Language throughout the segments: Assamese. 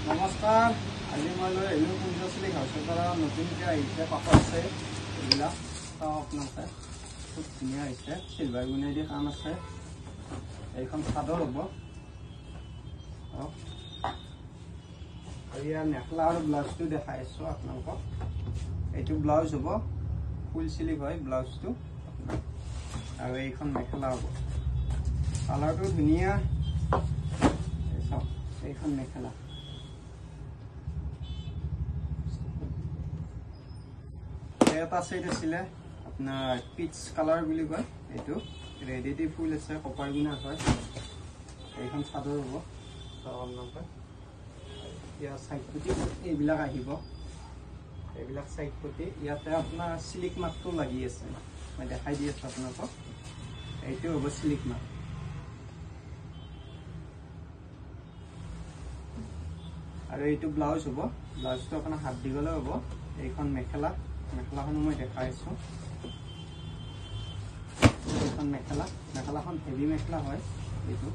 নমস্কাৰ আজি মই লৈ আহিলোঁ কুঞ্জশ্ৰী হাউচৰ পৰা নতুনকৈ আহিছে পাপৰ আছে এইবিলাক চাওঁ আপোনালোকে খুব ধুনীয়া হৈছে চিলভাৰ গুণেদি কাম আছে এইখন চাদৰ হ'ব আৰু ইয়াৰ মেখেলা আৰু ব্লাউজটো দেখাই আছোঁ আপোনালোকক এইটো ব্লাউজ হ'ব ফুল স্লিভ হয় ব্লাউজটো আৰু এইখন মেখেলা হ'ব কালাৰটো ধুনীয়া চাওক এইখন মেখেলা এটা সাইড আছিলে আপনার পিচ কালার বুলি কয় এইটো রেডি ফুল আছে কপার গুণা হয় এইখন চাদৰ হ'ব আপোনালোকে ইয়া সাইড পটি এইবিলাক আহিব এইবিলাক সাইড পটি ইয়াতে আপোনাৰ সিলিক মাৰ্কটো লাগি আছে মই দেখাই দি আছো আপোনালোকক এইটো হ'ব সিলিক মাৰ্ক আৰু এইটো ব্লাউজ হ'ব ব্লাউজটো আপোনাৰ হাত দীঘলে হ'ব এইখন মেখেলা মেখেলাখন মই দেখাই আছো এইখন মেখেলাখন হেভি মেখেলা হয় এইটো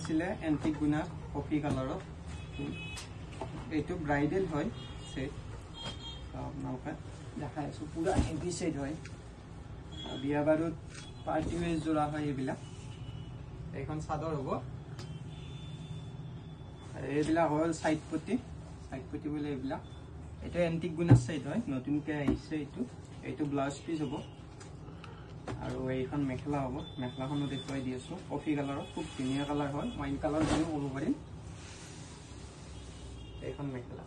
ছিলে এন্টিক গুণা কফি কালাৰৰ এইটো ব্ৰাইডেল হয় সেট আপোনালোকে দেখাই আছো পুৰা হেভি সেট হয় বিয়া বাৰুত পাৰ্টি ওয়েজ জোৰা হয় এইবিলাক এইখন চাদৰ হ'ব এইবিলাক হ'ল সাইড পটি বলে এইবিলাক এটা এন্টিক গুণা সাইড হয় নতুনকৈ আহিছে এইটো ব্লাউজ পিস হ'ব আৰু এইখন মেখেলা হ'ব মেখেলাখনো দেখুৱাই দি আছো কফি কালাৰৰ খুব ধুনীয়া কালাৰ হয় ওয়াইন কালাৰ বুলি ক'ব পাৰিম এইখন মেখেলা